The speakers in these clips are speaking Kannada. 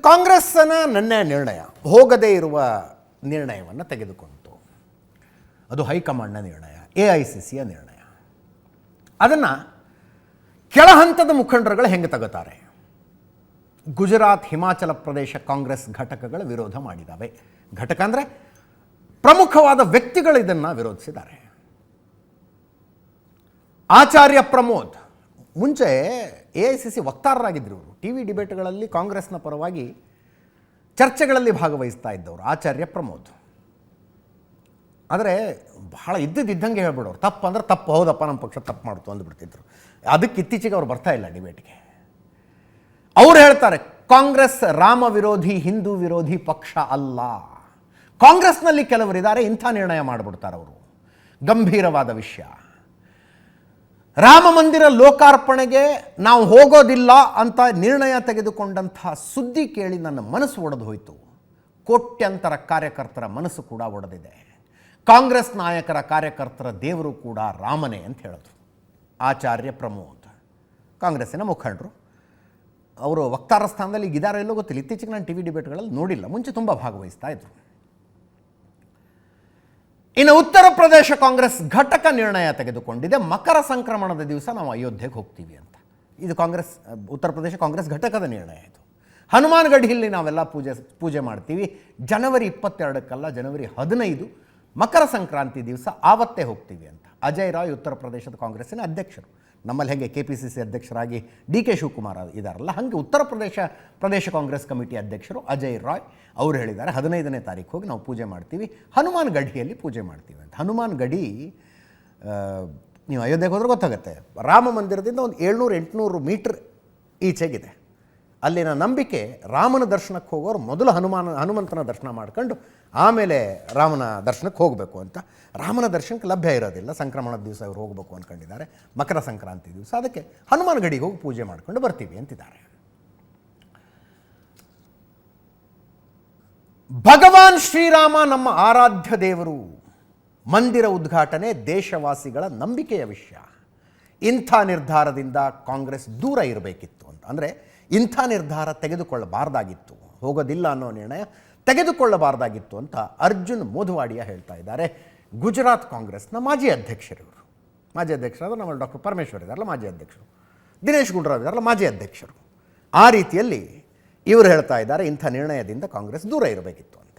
ಕಾಂಗ್ರೆಸ್ಸನ ನನ್ನ ನಿರ್ಣಯ ಹೋಗದೇ ಇರುವ ನಿರ್ಣಯವನ್ನು ತೆಗೆದುಕೊಂಡಿತು. ಅದು ಹೈಕಮಾಂಡ್ನ ನಿರ್ಣಯ, AICCಯ ನಿರ್ಣಯ. ಅದನ್ನು ಕೆಳ ಹಂತದ ಮುಖಂಡರುಗಳು ಹೆಂಗೆ ತಗೋತಾರೆ? ಗುಜರಾತ್, ಹಿಮಾಚಲ ಪ್ರದೇಶ ಕಾಂಗ್ರೆಸ್ ಘಟಕಗಳು ವಿರೋಧ ಮಾಡಿದ್ದಾವೆ. ಘಟಕ ಅಂದರೆ ಪ್ರಮುಖವಾದ ವ್ಯಕ್ತಿಗಳು ಇದನ್ನು ವಿರೋಧಿಸಿದ್ದಾರೆ. ಆಚಾರ್ಯ ಪ್ರಮೋದ್ ಮುಂಚೆ AICC ವಕ್ತಾರರಾಗಿದ್ದರು. ಇವರು TV ಡಿಬೇಟ್ಗಳಲ್ಲಿ ಕಾಂಗ್ರೆಸ್ನ ಪರವಾಗಿ ಚರ್ಚೆಗಳಲ್ಲಿ ಭಾಗವಹಿಸ್ತಾ ಇದ್ದವರು ಆಚಾರ್ಯ ಪ್ರಮೋದ್. ಆದರೆ ಬಹಳ ಇದ್ದಂಗೆ ಹೇಳ್ಬಿಡೋರು. ತಪ್ಪು ಅಂದರೆ ತಪ್ಪು, ಹೌದಪ್ಪ ನಮ್ಮ ಪಕ್ಷ ತಪ್ಪು ಮಾಡ್ತು ಅಂದುಬಿಡ್ತಿದ್ರು. ಅದಕ್ಕೆ ಇತ್ತೀಚೆಗೆ ಅವ್ರು ಬರ್ತಾ ಇಲ್ಲ ಡಿಬೇಟ್ಗೆ. ಅವ್ರು ಹೇಳ್ತಾರೆ ಕಾಂಗ್ರೆಸ್ ರಾಮ ವಿರೋಧಿ, ಹಿಂದೂ ವಿರೋಧಿ ಪಕ್ಷ ಅಲ್ಲ. ಕಾಂಗ್ರೆಸ್ನಲ್ಲಿ ಕೆಲವರಿದ್ದಾರೆ ಇಂಥ ನಿರ್ಣಯ ಮಾಡಿಬಿಡ್ತಾರೆ ಅವರು. ಗಂಭೀರವಾದ ವಿಷಯ. ರಾಮ ಮಂದಿರ ಲೋಕಾರ್ಪಣೆಗೆ ನಾವು ಹೋಗೋದಿಲ್ಲ ಅಂತ ನಿರ್ಣಯ ತೆಗೆದುಕೊಂಡಂತಹ ಸುದ್ದಿ ಕೇಳಿ ನನ್ನ ಮನಸ್ಸು ಒಡೆದು ಹೋಯಿತು. ಕೋಟ್ಯಂತರ ಕಾರ್ಯಕರ್ತರ ಮನಸ್ಸು ಕೂಡ ಒಡೆದಿದೆ. ಕಾಂಗ್ರೆಸ್ ನಾಯಕರ ಕಾರ್ಯಕರ್ತರ ದೇವರು ಕೂಡ ರಾಮನೇ ಅಂತ ಹೇಳಿದ್ರು ಆಚಾರ್ಯ ಪ್ರಮೋದ್. ಕಾಂಗ್ರೆಸ್ಸಿನ ಮುಖಂಡರು. ಅವರು ವಕ್ತಾರ ಸ್ಥಾನದಲ್ಲಿ ಇದಾರೋ ಎಲ್ಲೋ ಗೊತ್ತಿಲ್ಲ. ಇತ್ತೀಚೆಗೆ ನಾನು TV ಡಿಬೇಟ್ಗಳಲ್ಲಿ ನೋಡಿಲ್ಲ, ಮುಂಚೆ ತುಂಬ ಭಾಗವಹಿಸ್ತಾ ಇದ್ರು. ಇನ್ನು ಉತ್ತರ ಪ್ರದೇಶ ಕಾಂಗ್ರೆಸ್ ಘಟಕ ನಿರ್ಣಯ ತೆಗೆದುಕೊಂಡಿದೆ, ಮಕರ ಸಂಕ್ರಮಣದ ದಿವಸ ನಾವು ಅಯೋಧ್ಯೆಗೆ ಹೋಗ್ತೀವಿ ಅಂತ. ಇದು ಕಾಂಗ್ರೆಸ್, ಉತ್ತರ ಪ್ರದೇಶ ಕಾಂಗ್ರೆಸ್ ಘಟಕದ ನಿರ್ಣಯ. ಇದು ಹನುಮಾನ್ ಗಢಿಯಲ್ಲಿ ನಾವೆಲ್ಲ ಪೂಜೆ ಮಾಡ್ತೀವಿ. ಜನವರಿ 22ಕ್ಕಲ್ಲ, ಜನವರಿ 15 ಮಕರ ಸಂಕ್ರಾಂತಿ ದಿವಸ ಆವತ್ತೇ ಹೋಗ್ತೀವಿ ಅಂತ. ಅಜಯ್ ರಾಯ್ ಉತ್ತರ ಪ್ರದೇಶದ ಕಾಂಗ್ರೆಸ್ಸಿನ ಅಧ್ಯಕ್ಷರು. ನಮ್ಮಲ್ಲಿ ಹೇಗೆ KPCC ಅಧ್ಯಕ್ಷರಾಗಿ DK ಶಿವಕುಮಾರ್ ಇದ್ದಾರಲ್ಲ, ಹಾಗೆ ಉತ್ತರ ಪ್ರದೇಶ ಕಾಂಗ್ರೆಸ್ ಕಮಿಟಿ ಅಧ್ಯಕ್ಷರು ಅಜಯ್ ರಾಯ್ ಅವರು ಹೇಳಿದ್ದಾರೆ 15ನೇ ತಾರೀಕು ಹೋಗಿ ನಾವು ಪೂಜೆ ಮಾಡ್ತೀವಿ, ಹನುಮಾನ್ ಗಢಿಯಲ್ಲಿ ಪೂಜೆ ಮಾಡ್ತೀವಿ ಅಂತ. ಹನುಮಾನ್ ಗಢಿ ನೀವು ಅಯೋಧ್ಯೆಗೆ ಹೋದ್ರೆ ಗೊತ್ತಾಗುತ್ತೆ, ರಾಮ ಮಂದಿರದಿಂದ ಒಂದು 700-800 ಮೀಟ್ರ್ ಈಚೆಗಿದೆ. ಅಲ್ಲಿನ ನಂಬಿಕೆ ರಾಮನ ದರ್ಶನಕ್ಕೆ ಹೋಗೋರು ಮೊದಲು ಹನುಮಂತನ ದರ್ಶನ ಮಾಡ್ಕೊಂಡು ಆಮೇಲೆ ರಾಮನ ದರ್ಶನಕ್ಕೆ ಹೋಗಬೇಕು ಅಂತ. ರಾಮನ ದರ್ಶನಕ್ಕೆ ಲಭ್ಯ ಇರೋದಿಲ್ಲ, ಸಂಕ್ರಮಣದ ದಿವಸ ಇವರು ಹೋಗಬೇಕು ಅಂದ್ಕೊಂಡಿದ್ದಾರೆ, ಮಕರ ಸಂಕ್ರಾಂತಿ ದಿವಸ. ಅದಕ್ಕೆ ಹನುಮಾನ್ ಗಡಿಗೆ ಹೋಗಿ ಪೂಜೆ ಮಾಡ್ಕೊಂಡು ಬರ್ತೀವಿ ಅಂತಿದ್ದಾರೆ. ಭಗವಾನ್ ಶ್ರೀರಾಮ ನಮ್ಮ ಆರಾಧ್ಯ ದೇವರು. ಮಂದಿರ ಉದ್ಘಾಟನೆ ದೇಶವಾಸಿಗಳ ನಂಬಿಕೆಯ ವಿಷಯ. ಇಂಥ ನಿರ್ಧಾರದಿಂದ ಕಾಂಗ್ರೆಸ್ ದೂರ ಇರಬೇಕಿತ್ತು ಅಂತ. ಅಂದರೆ ಇಂಥ ನಿರ್ಧಾರ ತೆಗೆದುಕೊಳ್ಳಬಾರ್ದಾಗಿತ್ತು, ಹೋಗೋದಿಲ್ಲ ಅನ್ನೋ ನಿರ್ಣಯ ತೆಗೆದುಕೊಳ್ಳಬಾರ್ದಾಗಿತ್ತು ಅಂತ ಅರ್ಜುನ್ ಮೋಧವಾಡಿಯಾ ಹೇಳ್ತಾ ಇದ್ದಾರೆ. ಗುಜರಾತ್ ಕಾಂಗ್ರೆಸ್ನ ಮಾಜಿ ಅಧ್ಯಕ್ಷರು. ಮಾಜಿ ಅಧ್ಯಕ್ಷರಾದ ನಮ್ಮಲ್ಲಿ ಡಾಕ್ಟರ್ ಪರಮೇಶ್ವರ್ ಇದ್ದಾರಲ್ಲ ಮಾಜಿ ಅಧ್ಯಕ್ಷರು, ದಿನೇಶ್ ಗುಂಡೂರಾವ್ ಇದ್ದಾರಲ್ಲ ಮಾಜಿ ಅಧ್ಯಕ್ಷರು. ಆ ರೀತಿಯಲ್ಲಿ ಇವರು ಹೇಳ್ತಾ ಇದ್ದಾರೆ ಇಂಥ ನಿರ್ಣಯದಿಂದ ಕಾಂಗ್ರೆಸ್ ದೂರ ಇರಬೇಕಿತ್ತು ಅಂತ.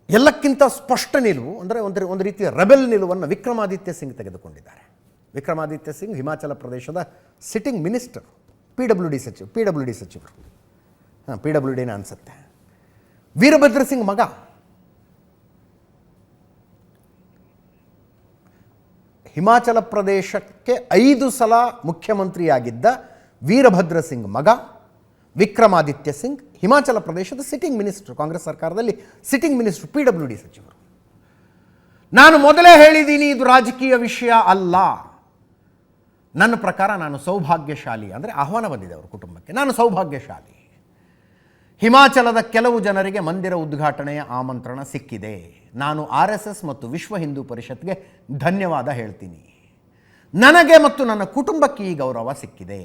ಎಲ್ಲಕ್ಕಿಂತ ಸ್ಪಷ್ಟ ನಿಲುವು ಅಂದರೆ ಒಂದು ರೀತಿಯ ರೆಬೆಲ್ ನಿಲುವನ್ನು ವಿಕ್ರಮಾದಿತ್ಯ ಸಿಂಗ್ ತೆಗೆದುಕೊಂಡಿದ್ದಾರೆ. ವಿಕ್ರಮಾದಿತ್ಯ ಸಿಂಗ್ ಹಿಮಾಚಲ ಪ್ರದೇಶದ ಸಿಟ್ಟಿಂಗ್ ಮಿನಿಸ್ಟರ್, PWD ಸಚಿವರು. PWDನೇ ಅನಿಸುತ್ತೆ. ವೀರಭದ್ರ ಸಿಂಗ್ ಮಗ. ಹಿಮಾಚಲ ಪ್ರದೇಶಕ್ಕೆ 5 ಸಲ ಮುಖ್ಯಮಂತ್ರಿಯಾಗಿದ್ದ ವೀರಭದ್ರ ಸಿಂಗ್ ಮಗ ವಿಕ್ರಮಾದಿತ್ಯ ಸಿಂಗ್ ಹಿಮಾಚಲ ಪ್ರದೇಶದ ಸಿಟ್ಟಿಂಗ್ ಮಿನಿಸ್ಟರ್, ಕಾಂಗ್ರೆಸ್ ಸರ್ಕಾರದಲ್ಲಿ ಸಿಟ್ಟಿಂಗ್ ಮಿನಿಸ್ಟರ್, PWD ಸಚಿವರು. ನಾನು ಮೊದಲೇ ಹೇಳಿದ್ದೀನಿ ಇದು ರಾಜಕೀಯ ವಿಷಯ ಅಲ್ಲ. ನನ್ನ ಪ್ರಕಾರ ನಾನು ಸೌಭಾಗ್ಯಶಾಲಿ, ಅಂದರೆ ಆಹ್ವಾನ ಬಂದಿದೆ ಅವರ ಕುಟುಂಬಕ್ಕೆ, ನಾನು ಸೌಭಾಗ್ಯಶಾಲಿ. ಹಿಮಾಚಲದ ಕೆಲವು ಜನರಿಗೆ ಮಂದಿರ ಉದ್ಘಾಟನೆಯ ಆಮಂತ್ರಣ ಸಿಕ್ಕಿದೆ. ನಾನು RSS ಮತ್ತು ವಿಶ್ವ ಹಿಂದೂ ಪರಿಷತ್ಗೆ ಧನ್ಯವಾದ ಹೇಳ್ತೀನಿ. ನನಗೆ ಮತ್ತು ನನ್ನ ಕುಟುಂಬಕ್ಕೆ ಈ ಗೌರವ ಸಿಕ್ಕಿದೆ.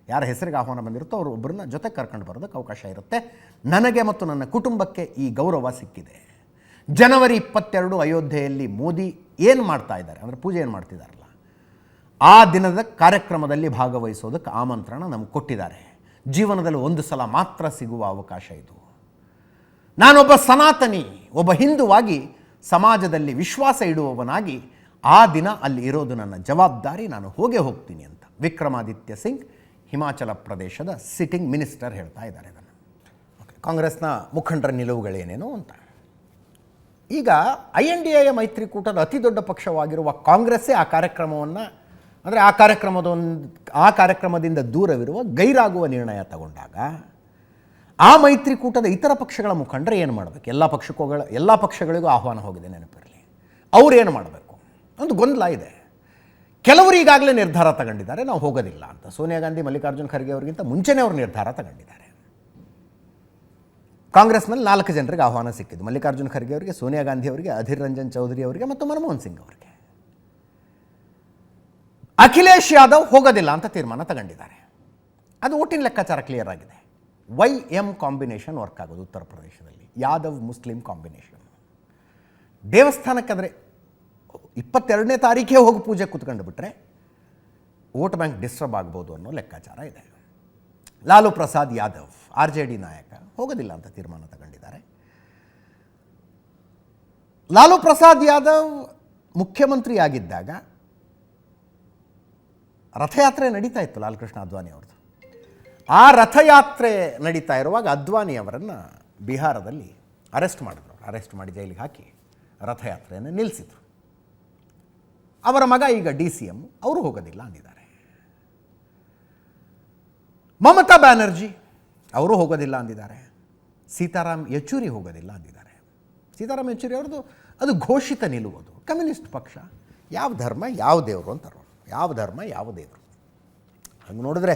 ಯಾರ ಹೆಸರಿಗೆ ಆಹ್ವಾನ ಬಂದಿರುತ್ತೋ ಅವರು ಒಬ್ಬರನ್ನ ಜೊತೆ ಕರ್ಕೊಂಡು ಬರೋದಕ್ಕೆ ಅವಕಾಶ ಇರುತ್ತೆ. ನನಗೆ ಮತ್ತು ನನ್ನ ಕುಟುಂಬಕ್ಕೆ ಈ ಗೌರವ ಸಿಕ್ಕಿದೆ. ಜನವರಿ 22 ಅಯೋಧ್ಯೆಯಲ್ಲಿ ಮೋದಿ ಏನು ಮಾಡ್ತಾ ಇದ್ದಾರೆ ಅಂದರೆ ಪೂಜೆ ಏನು ಮಾಡ್ತಿದ್ದಾರಲ್ಲ, ಆ ದಿನದ ಕಾರ್ಯಕ್ರಮದಲ್ಲಿ ಭಾಗವಹಿಸೋದಕ್ಕೆ ಆಮಂತ್ರಣ ನಮ್ಗೆ ಕೊಟ್ಟಿದ್ದಾರೆ. ಜೀವನದಲ್ಲಿ ಒಂದು ಸಲ ಮಾತ್ರ ಸಿಗುವ ಅವಕಾಶ ಇದು. ನಾನೊಬ್ಬ ಸನಾತನಿ, ಒಬ್ಬ ಹಿಂದುವಾಗಿ ಸಮಾಜದಲ್ಲಿ ವಿಶ್ವಾಸ ಇಡುವವನಾಗಿ ಆ ದಿನ ಅಲ್ಲಿ ಇರೋದು ನನ್ನ ಜವಾಬ್ದಾರಿ, ನಾನು ಹೋಗ್ತೀನಿ ಅಂತ ವಿಕ್ರಮಾದಿತ್ಯ ಸಿಂಗ್ ಹಿಮಾಚಲ ಪ್ರದೇಶದ ಸಿಟ್ಟಿಂಗ್ ಮಿನಿಸ್ಟರ್ ಹೇಳ್ತಾ ಇದ್ದಾರೆ ಇದನ್ನು. ಕಾಂಗ್ರೆಸ್ನ ಮುಖಂಡರ ನಿಲುವುಗಳೇನೇನು ಅಂತ. ಈಗ INDA ಮೈತ್ರಿಕೂಟದ ಅತಿ ದೊಡ್ಡ ಪಕ್ಷವಾಗಿರುವ ಕಾಂಗ್ರೆಸ್ಸೇ ಆ ಕಾರ್ಯಕ್ರಮವನ್ನು ಅಂದರೆ ಆ ಕಾರ್ಯಕ್ರಮದಿಂದ ದೂರವಿರುವ ಗೈರಾಗುವ ನಿರ್ಣಯ ತಗೊಂಡಾಗ ಆ ಮೈತ್ರಿಕೂಟದ ಇತರ ಪಕ್ಷಗಳ ಮುಖಂಡರು ಏನು ಮಾಡಬೇಕು? ಎಲ್ಲ ಪಕ್ಷಗಳಿಗೂ ಆಹ್ವಾನ ಹೋಗಿದೆ, ನೆನಪಿರಲಿ. ಅವ್ರು ಏನು ಮಾಡಬೇಕು? ಒಂದು ಗೊಂದಲ ಇದೆ. ಕೆಲವರು ಈಗಾಗಲೇ ನಿರ್ಧಾರ ತಗೊಂಡಿದ್ದಾರೆ ನಾವು ಹೋಗೋದಿಲ್ಲ ಅಂತ. ಸೋನಿಯಾ ಗಾಂಧಿ, ಮಲ್ಲಿಕಾರ್ಜುನ್ ಖರ್ಗೆ ಅವರಿಗಿಂತ ಮುಂಚೆನೇ ಅವರು ನಿರ್ಧಾರ ತಗೊಂಡಿದ್ದಾರೆ. ಕಾಂಗ್ರೆಸ್ನಲ್ಲಿ 4 ಜನರಿಗೆ ಆಹ್ವಾನ ಸಿಕ್ಕಿದ್ದು. ಮಲ್ಲಿಕಾರ್ಜುನ್ ಖರ್ಗೆ ಅವರಿಗೆ, ಸೋನಿಯಾ ಗಾಂಧಿ ಅವರಿಗೆ, ಅಧೀರ್ ರಂಜನ್ ಚೌಧರಿ ಅವರಿಗೆ ಮತ್ತು ಮನಮೋಹನ್ ಸಿಂಗ್ ಅವರಿಗೆ. ಅಖಿಲೇಶ್ ಯಾದವ್ ಹೋಗೋದಿಲ್ಲ ಅಂತ ತೀರ್ಮಾನ ತಗೊಂಡಿದ್ದಾರೆ. ಅದು ಓಟಿನ ಲೆಕ್ಕಾಚಾರ ಕ್ಲಿಯರ್ ಆಗಿದೆ. YM ಕಾಂಬಿನೇಷನ್ ವರ್ಕ್ ಆಗೋದು ಉತ್ತರ ಪ್ರದೇಶದಲ್ಲಿ, ಯಾದವ್ ಮುಸ್ಲಿಂ ಕಾಂಬಿನೇಷನ್. ದೇವಸ್ಥಾನಕ್ಕಾದರೆ 22ನೇ ತಾರೀಖೇ ಹೋಗಿ ಪೂಜೆ ಕೂತ್ಕೊಂಡು ಬಿಟ್ಟರೆ ವೋಟ್ ಬ್ಯಾಂಕ್ ಡಿಸ್ಟರ್ಬ್ ಆಗ್ಬೋದು ಅನ್ನೋ ಲೆಕ್ಕಾಚಾರ ಇದೆ. ಲಾಲು ಪ್ರಸಾದ್ ಯಾದವ್ RJD ನಾಯಕ ಹೋಗೋದಿಲ್ಲ ಅಂತ ತೀರ್ಮಾನ ತಗೊಂಡಿದ್ದಾರೆ. ಲಾಲು ಪ್ರಸಾದ್ ಯಾದವ್ ಮುಖ್ಯಮಂತ್ರಿ ಆಗಿದ್ದಾಗ ರಥಯಾತ್ರೆ ನಡೀತಾ ಇತ್ತು ಲಾಲ್ ಕೃಷ್ಣ ಅದ್ವಾನಿ ಅವ್ರದ್ದು. ಆ ರಥಯಾತ್ರೆ ನಡೀತಾ ಇರುವಾಗ ಅದ್ವಾನಿ ಅವರನ್ನು ಬಿಹಾರದಲ್ಲಿ ಅರೆಸ್ಟ್ ಮಾಡಿದ್ರು. ಅರೆಸ್ಟ್ ಮಾಡಿ ಜೈಲಿಗೆ ಹಾಕಿ ರಥಯಾತ್ರೆಯನ್ನು ನಿಲ್ಲಿಸಿದ್ರು. ಅವರ ಮಗ ಈಗ DCM, ಅವರು ಹೋಗೋದಿಲ್ಲ ಅಂದಿದ್ದಾರೆ. ಮಮತಾ ಬ್ಯಾನರ್ಜಿ ಅವರು ಹೋಗೋದಿಲ್ಲ ಅಂದಿದ್ದಾರೆ. ಸೀತಾರಾಮ್ ಯೆಚೂರಿ ಹೋಗೋದಿಲ್ಲ ಅಂದಿದ್ದಾರೆ. ಸೀತಾರಾಮ್ ಯೆಚೂರಿ ಅವ್ರದ್ದು ಅದು ಘೋಷಿತ ನಿಲುವುದು. ಕಮ್ಯುನಿಸ್ಟ್ ಪಕ್ಷ ಯಾವ ಧರ್ಮ ಯಾವ ದೇವರು ಅಂತಾರೆ. ಯಾವ ಧರ್ಮ ಯಾವ ದೇವರು ಹಂಗೆ ನೋಡಿದ್ರೆ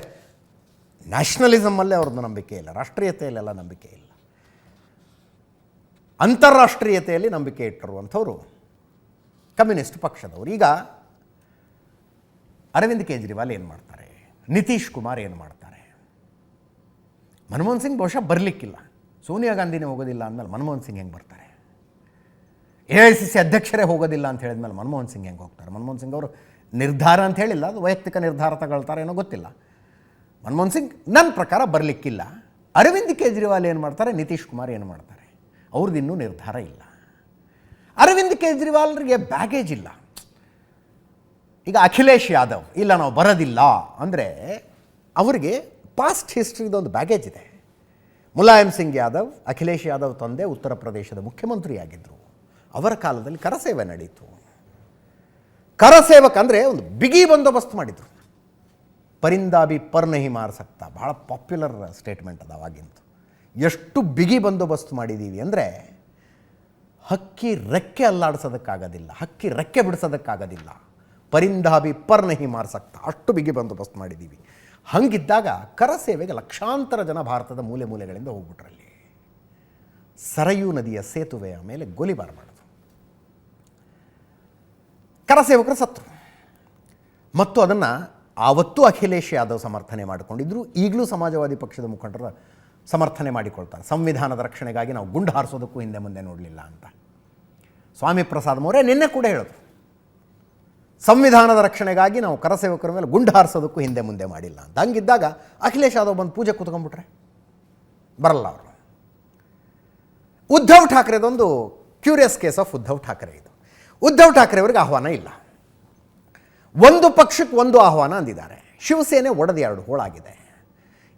ನ್ಯಾಷನಲಿಸಮಲ್ಲೇ ಅವ್ರದ್ದು ನಂಬಿಕೆ ಇಲ್ಲ, ರಾಷ್ಟ್ರೀಯತೆಯಲ್ಲೆಲ್ಲ ನಂಬಿಕೆ ಇಲ್ಲ, ಅಂತಾರಾಷ್ಟ್ರೀಯತೆಯಲ್ಲಿ ನಂಬಿಕೆ ಇಟ್ಟಿರುವಂಥವ್ರು ಕಮ್ಯುನಿಸ್ಟ್ ಪಕ್ಷದವರು. ಈಗ ಅರವಿಂದ್ ಕೇಜ್ರಿವಾಲ್ ಏನು ಮಾಡ್ತಾರೆ, ನಿತೀಶ್ ಕುಮಾರ್ ಏನು ಮಾಡ್ತಾರೆ, ಮನಮೋಹನ್ ಸಿಂಗ್ ಬಹುಶಃ ಬರಲಿಕ್ಕಿಲ್ಲ, ಸೋನಿಯಾ ಗಾಂಧಿನೇ ಹೋಗೋದಿಲ್ಲ ಅಂದಮೇಲೆ ಮನಮೋಹನ್ ಸಿಂಗ್ ಹೆಂಗೆ ಬರ್ತಾರೆ, AICC ಅಧ್ಯಕ್ಷರೇ ಹೋಗೋದಿಲ್ಲ ಅಂತ ಹೇಳಿದ್ಮೇಲೆ ಮನಮೋಹನ್ ಸಿಂಗ್ ಹೆಂಗೆ ಹೋಗ್ತಾರೆ. ಮನಮೋಹನ್ ಸಿಂಗ್ ಅವರು ನಿರ್ಧಾರ ಅಂತ ಹೇಳಿಲ್ಲ, ಅದು ವೈಯಕ್ತಿಕ ನಿರ್ಧಾರ ತಗೊಳ್ತಾರೆ ಏನೋ ಗೊತ್ತಿಲ್ಲ. ಮನಮೋಹನ್ ಸಿಂಗ್ ನನ್ನ ಪ್ರಕಾರ ಬರಲಿಕ್ಕಿಲ್ಲ. ಅರವಿಂದ್ ಕೇಜ್ರಿವಾಲ್ ಏನು ಮಾಡ್ತಾರೆ, ನಿತೀಶ್ ಕುಮಾರ್ ಏನು ಮಾಡ್ತಾರೆ, ಅವ್ರದ್ದು ಇನ್ನೂ ನಿರ್ಧಾರ ಇಲ್ಲ. ಅರವಿಂದ್ ಕೇಜ್ರಿವಾಲ್ರಿಗೆ ಬ್ಯಾಗೇಜ್ ಇಲ್ಲ. ಈಗ ಅಖಿಲೇಶ್ ಯಾದವ್ ಇಲ್ಲ ನಾವು ಬರೋದಿಲ್ಲ ಅಂದರೆ ಅವರಿಗೆ ಪಾಸ್ಟ್ ಹಿಸ್ಟ್ರಿದೊಂದು ಬ್ಯಾಗೇಜ್ ಇದೆ. ಮುಲಾಯಂ ಸಿಂಗ್ ಯಾದವ್, ಅಖಿಲೇಶ್ ಯಾದವ್ ತಂದೆ ಉತ್ತರ ಪ್ರದೇಶದ ಮುಖ್ಯಮಂತ್ರಿಯಾಗಿದ್ದರು. ಅವರ ಕಾಲದಲ್ಲಿ ಕರಸೇವೆ ನಡೀತು. ಕರಸೇವಕ ಅಂದರೆ ಒಂದು ಬಿಗಿ ಬಂದೋಬಸ್ತ್ ಮಾಡಿದರು. ಪರಿಂದಾಬಿ ಪರ್ ನಹಿ ಮಾರ್ ಸಕ್ತಾ ಭಾಳ ಪಾಪ್ಯುಲರ್ ಸ್ಟೇಟ್ಮೆಂಟ್ ಅದು ಅವಾಗಿಂತು. ಎಷ್ಟು ಬಿಗಿ ಬಂದೋಬಸ್ತ್ ಮಾಡಿದ್ದೀವಿ ಅಂದರೆ ಹಕ್ಕಿ ರೆಕ್ಕೆ ಅಲ್ಲಾಡಿಸೋದಕ್ಕಾಗೋದಿಲ್ಲ, ಹಕ್ಕಿ ರೆಕ್ಕೆ ಬಿಡಿಸೋದಕ್ಕಾಗೋದಿಲ್ಲ. ಪರಿಂದಾಬಿ ಪರ್ ನಹಿ ಮಾರ್ ಸಕ್ತಾ ಅಷ್ಟು ಬಿಗಿ ಬಂದೋಬಸ್ತ್ ಮಾಡಿದ್ದೀವಿ. ಹಂಗಿದ್ದಾಗ ಕರಸೇವೆಗೆ ಲಕ್ಷಾಂತರ ಜನ ಭಾರತದ ಮೂಲೆ ಮೂಲೆಗಳಿಂದ ಹೋಗ್ಬಿಟ್ರಲ್ಲಿ. ಸರಯೂ ನದಿಯ ಸೇತುವೆಯ ಮೇಲೆ ಗೋಲಿಬಾರ್ ಮಾಡಿದ್ರು. ಕರಸೇವಕರು ಸತ್ರು. ಮತ್ತು ಅದನ್ನು ಆವತ್ತೂ ಅಖಿಲೇಶ್ ಯಾದವ್ ಸಮರ್ಥನೆ ಮಾಡಿಕೊಂಡಿದ್ರು. ಈಗಲೂ ಸಮಾಜವಾದಿ ಪಕ್ಷದ ಮುಖಂಡರ ಸಮರ್ಥನೆ ಮಾಡಿಕೊಳ್ತಾರೆ. ಸಂವಿಧಾನದ ರಕ್ಷಣೆಗಾಗಿ ನಾವು ಗುಂಡು ಹಾರಿಸೋದಕ್ಕೂ ಹಿಂದೆ ಮುಂದೆ ನೋಡಲಿಲ್ಲ ಅಂತ. ಸ್ವಾಮಿ ಪ್ರಸಾದ್ ಮೌರ್ಯ ನಿನ್ನೆ ಕೂಡ ಹೇಳಿದ್ರು, ಸಂವಿಧಾನದ ರಕ್ಷಣೆಗಾಗಿ ನಾವು ಕರಸೇವಕರ ಮೇಲೆ ಗುಂಡು ಹಾರಿಸೋದಕ್ಕೂ ಹಿಂದೆ ಮುಂದೆ ಮಾಡಿಲ್ಲ ಅಂತ. ಹಂಗಿದ್ದಾಗ ಅಖಿಲೇಶ್ ಯಾದವ್ ಬಂದು ಪೂಜೆ ಕೂತ್ಕೊಂಡ್ಬಿಟ್ರೆ ಬರಲ್ಲ ಅವರು. ಉದ್ಧವ್ ಠಾಕ್ರೆದೊಂದು curious case of Uddhav Thackeray ಇದು. ಉದ್ಧವ್ ಠಾಕ್ರೆ ಅವರಿಗೆ ಆಹ್ವಾನ ಇಲ್ಲ. ಒಂದು ಪಕ್ಷಕ್ಕೆ ಒಂದು ಆಹ್ವಾನ ಅಂದಿದ್ದಾರೆ. ಶಿವಸೇನೆ ಒಡೆದು 2 ಹೋಳಾಗಿದೆ.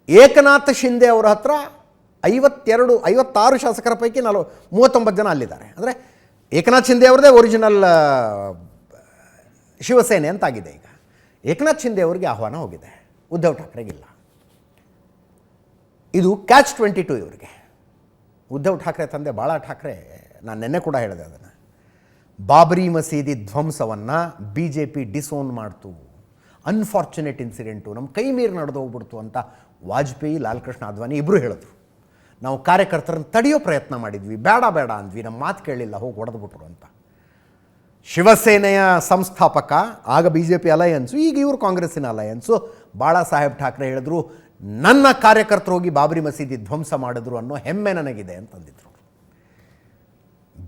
ಏಕನಾಥ್ ಶಿಂದೆ ಅವರ ಹತ್ರ 56 ಶಾಸಕರ ಪೈಕಿ 39 ಜನ ಅಲ್ಲಿದ್ದಾರೆ. ಅಂದರೆ ಏಕನಾಥ್ ಶಿಂದೆ ಅವ್ರದ್ದೇ ಒರಿಜಿನಲ್ ಶಿವಸೇನೆ ಅಂತಾಗಿದೆ. ಈಗ ಏಕನಾಥ್ ಶಿಂದೆ ಅವರಿಗೆ ಆಹ್ವಾನ ಹೋಗಿದೆ, ಉದ್ಧವ್ ಠಾಕ್ರೆಗಿಲ್ಲ. ಇದು ಕ್ಯಾಚ್ 22 ಇವರಿಗೆ. ಉದ್ಧವ್ ಠಾಕ್ರೆ ತಂದೆ ಬಾಳಾ ಠಾಕ್ರೆ, ನಾನು ನಿನ್ನೆ ಕೂಡ ಹೇಳಿದೆ ಅದನ್ನು, ಬಾಬರಿ ಮಸೀದಿ ಧ್ವಂಸವನ್ನು BJP ಡಿಸೋನ್ ಮಾಡ್ತು, ಅನ್ಫಾರ್ಚುನೇಟ್ ಇನ್ಸಿಡೆಂಟು, ನಮ್ಮ ಕೈ ಮೀರಿ ನಡೆದು ಹೋಗ್ಬಿಡ್ತು ಅಂತ ವಾಜಪೇಯಿ, ಲಾಲ್ ಕೃಷ್ಣ ಅದ್ವಾನಿ ಇಬ್ಬರು ಹೇಳಿದ್ರು. ನಾವು ಕಾರ್ಯಕರ್ತರನ್ನು ತಡೆಯೋ ಪ್ರಯತ್ನ ಮಾಡಿದ್ವಿ, ಬೇಡ ಬೇಡ ಅಂದ್ವಿ, ನಮ್ಮ ಮಾತು ಕೇಳಿಲ್ಲ, ಹೋಗಿ ಹೊಡೆದ್ಬಿಟ್ರು ಅಂತ. ಶಿವಸೇನೆಯ ಸಂಸ್ಥಾಪಕ, ಆಗ BJP ಅಲಯನ್ಸು, ಈಗ ಇವರು ಕಾಂಗ್ರೆಸ್ಸಿನ ಅಲಯನ್ಸು, ಬಾಳಾ ಸಾಹೇಬ್ ಠಾಕ್ರೆ ಹೇಳಿದ್ರು, ನನ್ನ ಕಾರ್ಯಕರ್ತರು ಹೋಗಿ ಬಾಬರಿ ಮಸೀದಿ ಧ್ವಂಸ ಮಾಡಿದ್ರು ಅನ್ನೋ ಹೆಮ್ಮೆ ನನಗಿದೆ ಅಂತಂದಿದ್ರು.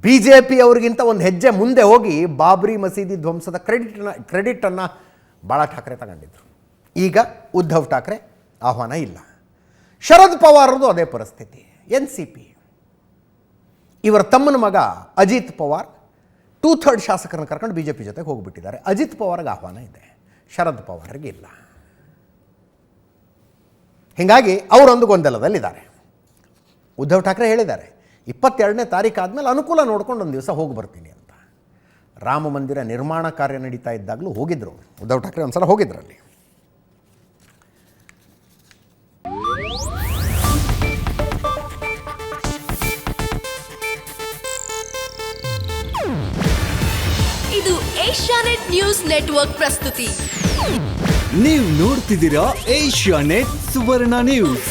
BJP ಅವ್ರಿಗಿಂತ ಒಂದು ಹೆಜ್ಜೆ ಮುಂದೆ ಹೋಗಿ ಬಾಬರಿ ಮಸೀದಿ ಧ್ವಂಸದ ಕ್ರೆಡಿಟನ್ನು ಬಾಳಾ ಠಾಕ್ರೆ ತಗೊಂಡಿದ್ರು. ಈಗ ಉದ್ಧವ್ ಠಾಕ್ರೆ ಆಹ್ವಾನ ಇಲ್ಲ. ಶರದ್ ಪವಾರ್ದು ಅದೇ ಪರಿಸ್ಥಿತಿ. NCP ಇವರ ತಮ್ಮನ ಮಗ ಅಜಿತ್ ಪವಾರ್ 2/3 ಶಾಸಕರನ್ನು ಕರ್ಕೊಂಡು BJP ಜೊತೆಗೆ ಹೋಗಿಬಿಟ್ಟಿದ್ದಾರೆ. ಅಜಿತ್ ಪವಾರ್ಗೆ ಆಹ್ವಾನ ಇದೆ, ಶರದ್ ಪವಾರ್ಗೆ ಇಲ್ಲ. ಹೀಗಾಗಿ ಅವರೊಂದು ಗೊಂದಲದಲ್ಲಿದ್ದಾರೆ. ಉದ್ಧವ್ ಠಾಕ್ರೆ ಹೇಳಿದ್ದಾರೆ 22ನೇ ತಾರೀಕು ಆದಮೇಲೆ ಅನುಕೂಲ ನೋಡ್ಕೊಂಡು ಒಂದು ದಿವಸ ಹೋಗಿ ಬರ್ತೀನಿ ಅಂತ. ರಾಮ ಮಂದಿರ ನಿರ್ಮಾಣ ಕಾರ್ಯ ನಡೀತಾ ಇದ್ದಾಗಲೂ ಹೋಗಿದ್ರು ಉದ್ಧವ್ ಠಾಕ್ರೆ, ಒಂದ್ಸಲ ಹೋಗಿದ್ರಲ್ಲಿ. ಇದು ಏಷ್ಯಾನೆಟ್ ನ್ಯೂಸ್ ನೆಟ್ವರ್ಕ್ ಪ್ರಸ್ತುತಿ. ನೀವು ನೋಡ್ತಿದ್ದೀರಾ ಏಷ್ಯಾನೆಟ್ ಸುವರ್ಣ ನ್ಯೂಸ್.